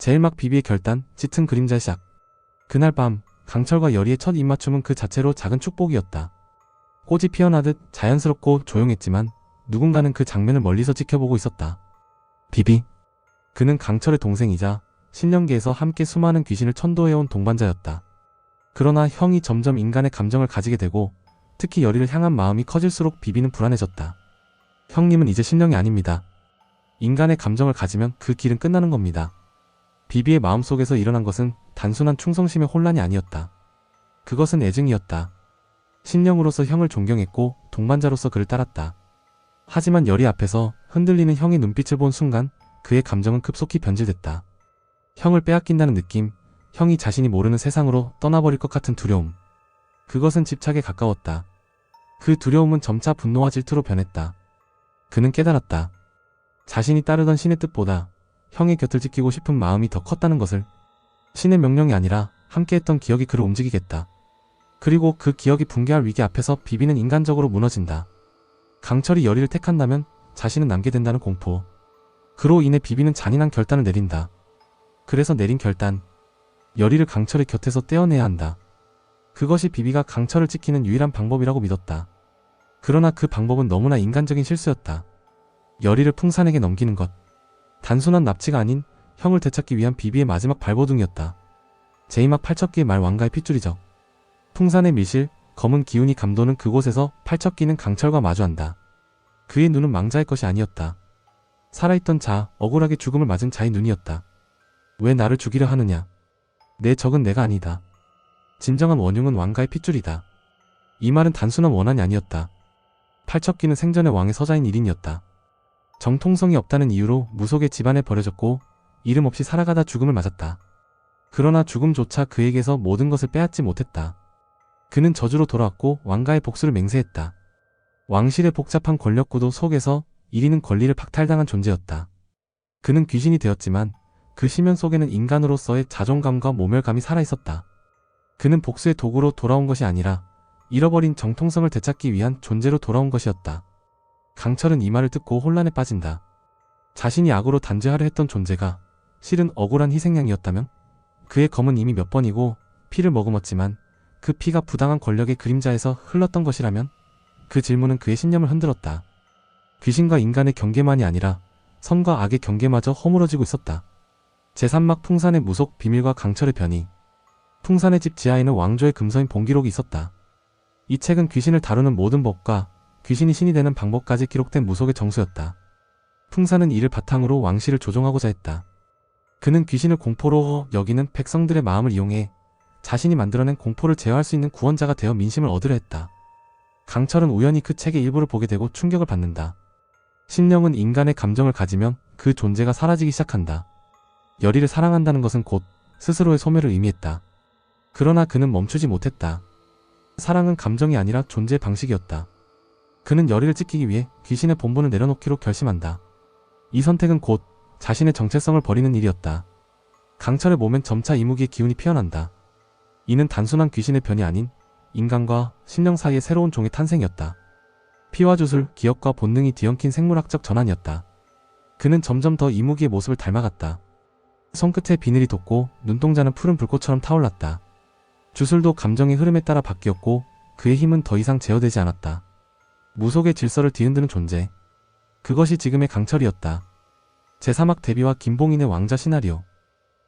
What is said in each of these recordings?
제일 막 비비의 결단, 짙은 그림자의 시작. 그날 밤 강철과 여리의 첫 입맞춤은 그 자체로 작은 축복이었다. 꽃이 피어나듯 자연스럽고 조용했지만 누군가는 그 장면을 멀리서 지켜보고 있었다. 비비. 그는 강철의 동생이자 신령계에서 함께 수많은 귀신을 천도해온 동반자였다. 그러나 형이 점점 인간의 감정을 가지게 되고 특히 여리를 향한 마음이 커질수록 비비는 불안해졌다. 형님은 이제 신령이 아닙니다. 인간의 감정을 가지면 그 길은 끝나는 겁니다. 비비의 마음속에서 일어난 것은 단순한 충성심의 혼란이 아니었다. 그것은 애증이었다. 신령으로서 형을 존경했고 동반자로서 그를 따랐다. 하지만 여리 앞에서 흔들리는 형의 눈빛을 본 순간 그의 감정은 급속히 변질됐다. 형을 빼앗긴다는 느낌, 형이 자신이 모르는 세상으로 떠나버릴 것 같은 두려움. 그것은 집착에 가까웠다. 그 두려움은 점차 분노와 질투로 변했다. 그는 깨달았다. 자신이 따르던 신의 뜻보다 형의 곁을 지키고 싶은 마음이 더 컸다는 것을. 신의 명령이 아니라 함께했던 기억이 그를 움직이겠다. 그리고 그 기억이 붕괴할 위기 앞에서 비비는 인간적으로 무너진다. 강철이 여리를 택한다면 자신은 남게 된다는 공포. 그로 인해 비비는 잔인한 결단을 내린다. 그래서 내린 결단. 여리를 강철의 곁에서 떼어내야 한다. 그것이 비비가 강철을 지키는 유일한 방법이라고 믿었다. 그러나 그 방법은 너무나 인간적인 실수였다. 여리를 풍산에게 넘기는 것. 단순한 납치가 아닌 형을 되찾기 위한 비비의 마지막 발버둥이었다. 제이막 팔척기의 말 왕가의 핏줄이죠. 풍산의 밀실, 검은 기운이 감도는 그곳에서 팔척기는 강철과 마주한다. 그의 눈은 망자의 것이 아니었다. 살아있던 자, 억울하게 죽음을 맞은 자의 눈이었다. 왜 나를 죽이려 하느냐? 내 적은 내가 아니다. 진정한 원흉은 왕가의 핏줄이다. 이 말은 단순한 원한이 아니었다. 팔척기는 생전의 왕의 서자인 1인이었다. 정통성이 없다는 이유로 무속의 집안에 버려졌고 이름 없이 살아가다 죽음을 맞았다. 그러나 죽음조차 그에게서 모든 것을 빼앗지 못했다. 그는 저주로 돌아왔고 왕가의 복수를 맹세했다. 왕실의 복잡한 권력구도 속에서 1인은 권리를 박탈당한 존재였다. 그는 귀신이 되었지만 그 심연 속에는 인간으로서의 자존감과 모멸감이 살아있었다. 그는 복수의 도구로 돌아온 것이 아니라 잃어버린 정통성을 되찾기 위한 존재로 돌아온 것이었다. 강철은 이 말을 듣고 혼란에 빠진다. 자신이 악으로 단죄하려 했던 존재가 실은 억울한 희생양이었다면? 그의 검은 이미 몇 번이고 피를 머금었지만 그 피가 부당한 권력의 그림자에서 흘렀던 것이라면? 그 질문은 그의 신념을 흔들었다. 귀신과 인간의 경계만이 아니라 선과 악의 경계마저 허물어지고 있었다. 제3막 풍산의 무속 비밀과 강철의 변이. 풍산의 집 지하에는 왕조의 금서인 본기록이 있었다. 이 책은 귀신을 다루는 모든 법과 귀신이 신이 되는 방법까지 기록된 무속의 정수였다. 풍산은 이를 바탕으로 왕실을 조종하고자 했다. 그는 귀신을 공포로 여기는 백성들의 마음을 이용해 자신이 만들어낸 공포를 제어할 수 있는 구원자가 되어 민심을 얻으려 했다. 강철은 우연히 그 책의 일부를 보게 되고 충격을 받는다. 신령은 인간의 감정을 가지면 그 존재가 사라지기 시작한다. 여리를 사랑한다는 것은 곧 스스로의 소멸을 의미했다. 그러나 그는 멈추지 못했다. 사랑은 감정이 아니라 존재의 방식이었다. 그는 여리를 지키기 위해 귀신의 본분을 내려놓기로 결심한다. 이 선택은 곧 자신의 정체성을 버리는 일이었다. 강철의 몸엔 점차 이무기의 기운이 피어난다. 이는 단순한 귀신의 변이 아닌 인간과 신령 사이의 새로운 종의 탄생이었다. 피와 주술, 기억과 본능이 뒤엉킨 생물학적 전환이었다. 그는 점점 더 이무기의 모습을 닮아갔다. 손끝에 비늘이 돋고 눈동자는 푸른 불꽃처럼 타올랐다. 주술도 감정의 흐름에 따라 바뀌었고 그의 힘은 더 이상 제어되지 않았다. 무속의 질서를 뒤흔드는 존재. 그것이 지금의 강철이었다. 제3막 데뷔와 김봉인의 왕자 시나리오.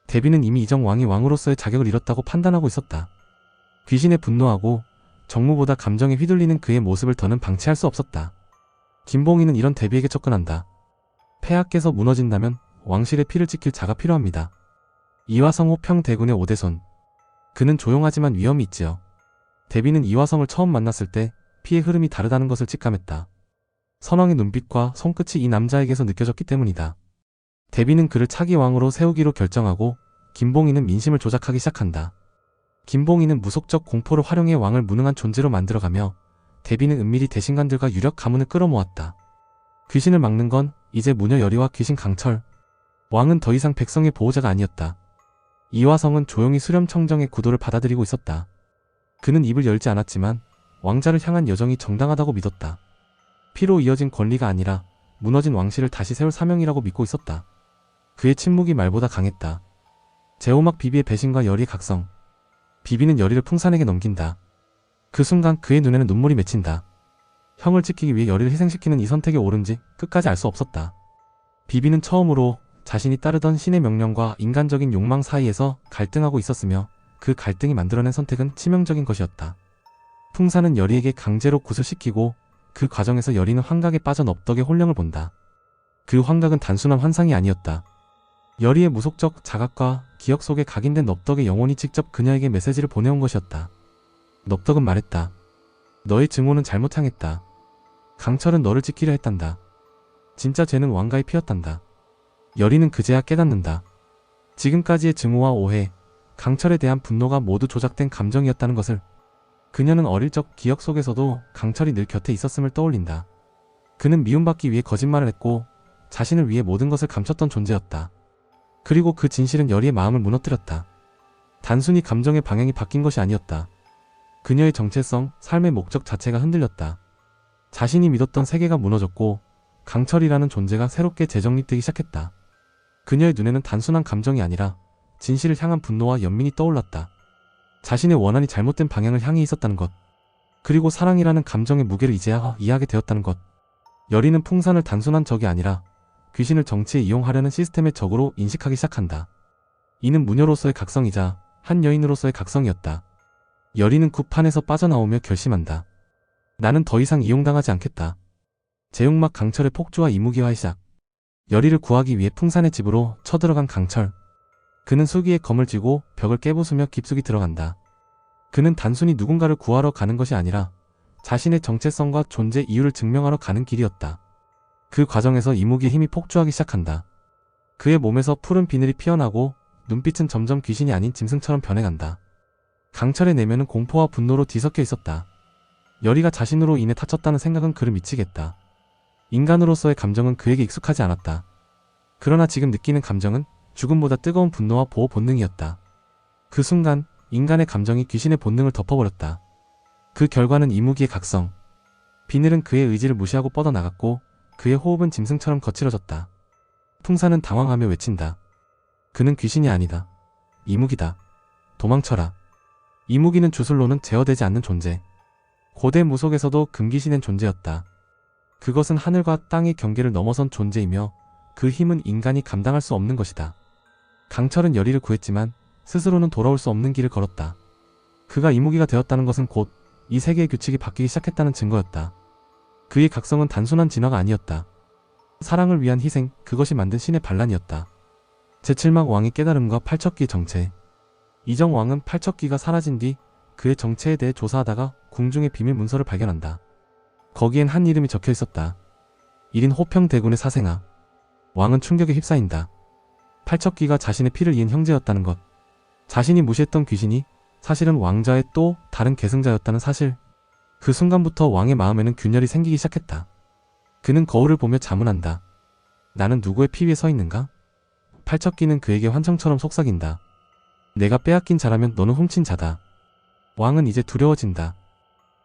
데뷔는 이미 이정 왕이 왕으로서의 자격을 잃었다고 판단하고 있었다. 귀신에 분노하고 정무보다 감정에 휘둘리는 그의 모습을 더는 방치할 수 없었다. 김봉인은 이런 데뷔에게 접근한다. 폐하께서 무너진다면 왕실의 피를 지킬 자가 필요합니다. 이화성호 평대군의 오대손. 그는 조용하지만 위험이 있지요. 데뷔는 이화성을 처음 만났을 때 피의 흐름이 다르다는 것을 직감했다. 선왕의 눈빛과 손끝이 이 남자에게서 느껴졌기 때문이다. 데뷔는 그를 차기 왕으로 세우기로 결정하고 김봉인은 민심을 조작하기 시작한다. 김봉인은 무속적 공포를 활용해 왕을 무능한 존재로 만들어가며 데뷔는 은밀히 대신관들과 유력 가문을 끌어모았다. 귀신을 막는 건 이제 무녀 여리와 귀신 강철. 왕은 더 이상 백성의 보호자가 아니었다. 이화성은 조용히 수렴청정의 구도를 받아들이고 있었다. 그는 입을 열지 않았지만 왕자를 향한 여정이 정당하다고 믿었다. 피로 이어진 권리가 아니라 무너진 왕실을 다시 세울 사명이라고 믿고 있었다. 그의 침묵이 말보다 강했다. 제호막 비비의 배신과 열의의 각성. 비비는 열의를 풍산에게 넘긴다. 그 순간 그의 눈에는 눈물이 맺힌다. 형을 지키기 위해 열의를 희생시키는 이 선택의 옳은지 끝까지 알 수 없었다. 비비는 처음으로 자신이 따르던 신의 명령과 인간적인 욕망 사이에서 갈등하고 있었으며 그 갈등이 만들어낸 선택은 치명적인 것이었다. 풍산은 열의에게 강제로 구슬시키고 그 과정에서 열의는 환각에 빠져 넙덕의 혼령을 본다. 그 환각은 단순한 환상이 아니었다. 열의의 무속적 자각과 기억 속에 각인된 넙덕의 영혼이 직접 그녀에게 메시지를 보내온 것이었다. 넙덕은 말했다. 너의 증오는 잘못 향했다. 강철은 너를 지키려 했단다. 진짜 죄는 왕가에 피었단다. 열의는 그제야 깨닫는다. 지금까지의 증오와 오해, 강철에 대한 분노가 모두 조작된 감정이었다는 것을. 그녀는 어릴 적 기억 속에서도 강철이 늘 곁에 있었음을 떠올린다. 그는 미움받기 위해 거짓말을 했고 자신을 위해 모든 것을 감췄던 존재였다. 그리고 그 진실은 열의의 마음을 무너뜨렸다. 단순히 감정의 방향이 바뀐 것이 아니었다. 그녀의 정체성, 삶의 목적 자체가 흔들렸다. 자신이 믿었던 세계가 무너졌고 강철이라는 존재가 새롭게 재정립되기 시작했다. 그녀의 눈에는 단순한 감정이 아니라 진실을 향한 분노와 연민이 떠올랐다. 자신의 원한이 잘못된 방향을 향해 있었다는 것. 그리고 사랑이라는 감정의 무게를 이제야 이해하게 되었다는 것. 열의는 풍산을 단순한 적이 아니라 귀신을 정치에 이용하려는 시스템의 적으로 인식하기 시작한다. 이는 무녀로서의 각성이자 한 여인으로서의 각성이었다. 열의는 굽판에서 빠져나오며 결심한다. 나는 더 이상 이용당하지 않겠다. 제육막 강철의 폭주와 이무기화의 시작. 열의를 구하기 위해 풍산의 집으로 쳐들어간 강철. 그는 수기에 검을 쥐고 벽을 깨부수며 깊숙이 들어간다. 그는 단순히 누군가를 구하러 가는 것이 아니라 자신의 정체성과 존재 이유를 증명하러 가는 길이었다. 그 과정에서 이무기의 힘이 폭주하기 시작한다. 그의 몸에서 푸른 비늘이 피어나고 눈빛은 점점 귀신이 아닌 짐승처럼 변해간다. 강철의 내면은 공포와 분노로 뒤섞여 있었다. 열의가 자신으로 인해 다쳤다는 생각은 그를 미치겠다. 인간으로서의 감정은 그에게 익숙하지 않았다. 그러나 지금 느끼는 감정은 죽음보다 뜨거운 분노와 보호 본능이었다. 그 순간 인간의 감정이 귀신의 본능을 덮어버렸다. 그 결과는 이무기의 각성. 비늘은 그의 의지를 무시하고 뻗어나갔고 그의 호흡은 짐승처럼 거칠어졌다. 풍산은 당황하며 외친다. 그는 귀신이 아니다. 이무기다. 도망쳐라. 이무기는 주술로는 제어되지 않는 존재. 고대 무속에서도 금기시된 존재였다. 그것은 하늘과 땅의 경계를 넘어선 존재이며 그 힘은 인간이 감당할 수 없는 것이다. 강철은 열의를 구했지만 스스로는 돌아올 수 없는 길을 걸었다. 그가 이무기가 되었다는 것은 곧 이 세계의 규칙이 바뀌기 시작했다는 증거였다. 그의 각성은 단순한 진화가 아니었다. 사랑을 위한 희생, 그것이 만든 신의 반란이었다. 제7막 왕의 깨달음과 팔척기의 정체. 이정 왕은 팔척기가 사라진 뒤 그의 정체에 대해 조사하다가 궁중의 비밀 문서를 발견한다. 거기엔 한 이름이 적혀 있었다. 1인 호평대군의 사생아. 왕은 충격에 휩싸인다. 팔척기가 자신의 피를 이은 형제였다는 것. 자신이 무시했던 귀신이 사실은 왕자의 또 다른 계승자였다는 사실. 그 순간부터 왕의 마음에는 균열이 생기기 시작했다. 그는 거울을 보며 자문한다. 나는 누구의 피 위에 서 있는가? 팔척기는 그에게 환청처럼 속삭인다. 내가 빼앗긴 자라면 너는 훔친 자다. 왕은 이제 두려워진다.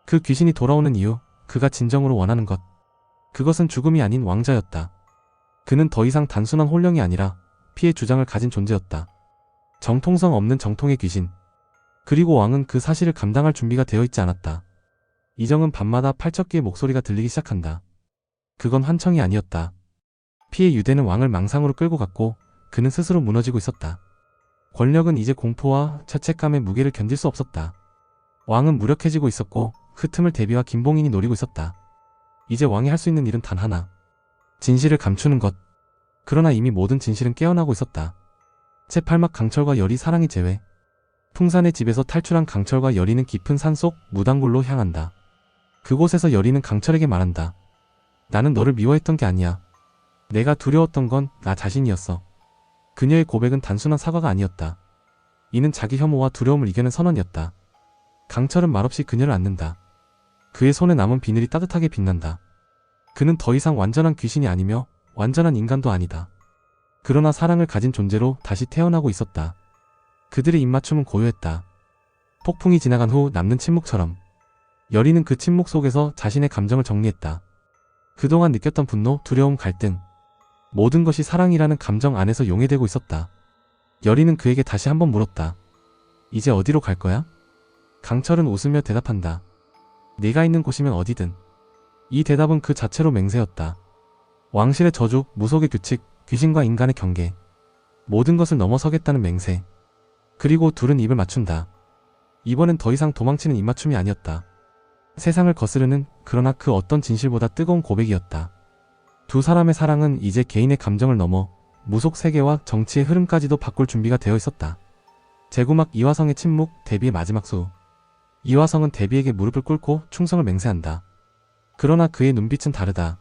그 귀신이 돌아오는 이유, 그가 진정으로 원하는 것. 그것은 죽음이 아닌 왕자였다. 그는 더 이상 단순한 혼령이 아니라 피의 주장을 가진 존재였다. 정통성 없는 정통의 귀신. 그리고 왕은 그 사실을 감당할 준비가 되어 있지 않았다. 이정은 밤마다 팔척기의 목소리가 들리기 시작한다. 그건 환청이 아니었다. 피의 유대는 왕을 망상으로 끌고 갔고 그는 스스로 무너지고 있었다. 권력은 이제 공포와 죄책감의 무게를 견딜 수 없었다. 왕은 무력해지고 있었고 그 틈을 대비와 김봉인이 노리고 있었다. 이제 왕이 할 수 있는 일은 단 하나. 진실을 감추는 것. 그러나 이미 모든 진실은 깨어나고 있었다. 제8막 강철과 열의 사랑이 제외. 풍산의 집에서 탈출한 강철과 열의는 깊은 산속 무당굴로 향한다. 그곳에서 열의는 강철에게 말한다. 나는 너를 미워했던 게 아니야. 내가 두려웠던 건 나 자신이었어. 그녀의 고백은 단순한 사과가 아니었다. 이는 자기 혐오와 두려움을 이겨낸 선언이었다. 강철은 말없이 그녀를 안는다. 그의 손에 남은 비늘이 따뜻하게 빛난다. 그는 더 이상 완전한 귀신이 아니며 완전한 인간도 아니다. 그러나 사랑을 가진 존재로 다시 태어나고 있었다. 그들의 입맞춤은 고요했다. 폭풍이 지나간 후 남는 침묵처럼. 열의는 그 침묵 속에서 자신의 감정을 정리했다. 그동안 느꼈던 분노, 두려움, 갈등. 모든 것이 사랑이라는 감정 안에서 용해되고 있었다. 여리는 그에게 다시 한번 물었다. 이제 어디로 갈 거야? 강철은 웃으며 대답한다. 네가 있는 곳이면 어디든. 이 대답은 그 자체로 맹세였다. 왕실의 저주, 무속의 규칙, 귀신과 인간의 경계. 모든 것을 넘어서겠다는 맹세. 그리고 둘은 입을 맞춘다. 이번엔 더 이상 도망치는 입맞춤이 아니었다. 세상을 거스르는, 그러나 그 어떤 진실보다 뜨거운 고백이었다. 두 사람의 사랑은 이제 개인의 감정을 넘어 무속 세계와 정치의 흐름까지도 바꿀 준비가 되어 있었다. 제구막 이화성의 침묵, 데뷔의 마지막 수. 이화성은 데뷔에게 무릎을 꿇고 충성을 맹세한다. 그러나 그의 눈빛은 다르다.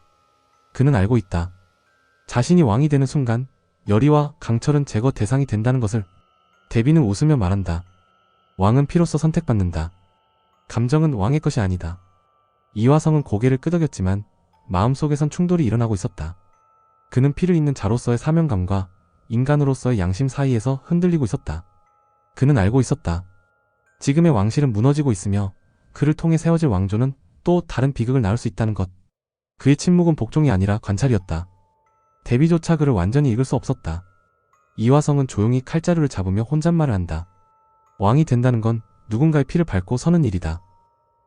그는 알고 있다. 자신이 왕이 되는 순간 여리와 강철은 제거 대상이 된다는 것을. 데뷔는 웃으며 말한다. 왕은 피로써 선택받는다. 감정은 왕의 것이 아니다. 이화성은 고개를 끄덕였지만 마음속에선 충돌이 일어나고 있었다. 그는 피를 잇는 자로서의 사명감과 인간으로서의 양심 사이에서 흔들리고 있었다. 그는 알고 있었다. 지금의 왕실은 무너지고 있으며 그를 통해 세워질 왕조는 또 다른 비극을 낳을 수 있다는 것. 그의 침묵은 복종이 아니라 관찰이었다. 데뷔조차 그를 완전히 읽을 수 없었다. 이화성은 조용히 칼자루를 잡으며 혼잣말을 한다. 왕이 된다는 건 누군가의 피를 밟고 서는 일이다.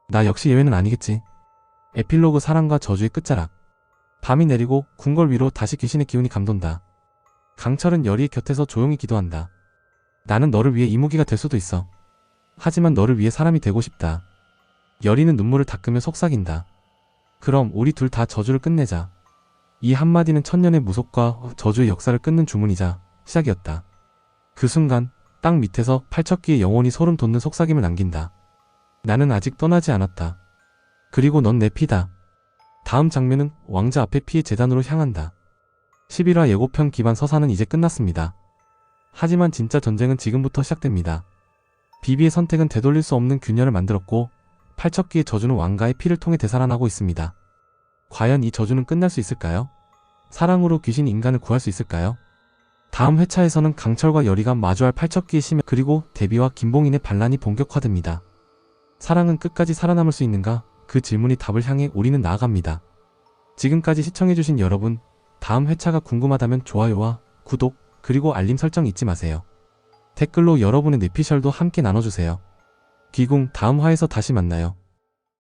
나 역시 예외는 아니겠지. 에필로그 사랑과 저주의 끝자락. 밤이 내리고 궁궐 위로 다시 귀신의 기운이 감돈다. 강철은 여리의 곁에서 조용히 기도한다. 나는 너를 위해 이무기가 될 수도 있어. 하지만 너를 위해 사람이 되고 싶다. 여리는 눈물을 닦으며 속삭인다. 그럼 우리 둘 다 저주를 끝내자. 이 한마디는 천년의 무속과 저주의 역사를 끊는 주문이자 시작이었다. 그 순간 땅 밑에서 팔척기의 영혼이 소름 돋는 속삭임을 남긴다. 나는 아직 떠나지 않았다. 그리고 넌 내 피다. 다음 장면은 왕자 앞에 피의 제단으로 향한다. 11화 예고편 기반 서사는 이제 끝났습니다. 하지만 진짜 전쟁은 지금부터 시작됩니다. 비비의 선택은 되돌릴 수 없는 균열을 만들었고 팔척기의 저주는 왕가의 피를 통해 되살아나고 있습니다. 과연 이 저주는 끝날 수 있을까요? 사랑으로 귀신이 인간을 구할 수 있을까요? 다음 회차에서는 강철과 여리가 마주할 팔척기의 심해 그리고 데뷔와 김봉인의 반란이 본격화됩니다. 사랑은 끝까지 살아남을 수 있는가? 그 질문이 답을 향해 우리는 나아갑니다. 지금까지 시청해주신 여러분, 다음 회차가 궁금하다면 좋아요와 구독, 그리고 알림 설정 잊지 마세요. 댓글로 여러분의 뇌피셜도 함께 나눠주세요. 귀궁 다음 화에서 다시 만나요.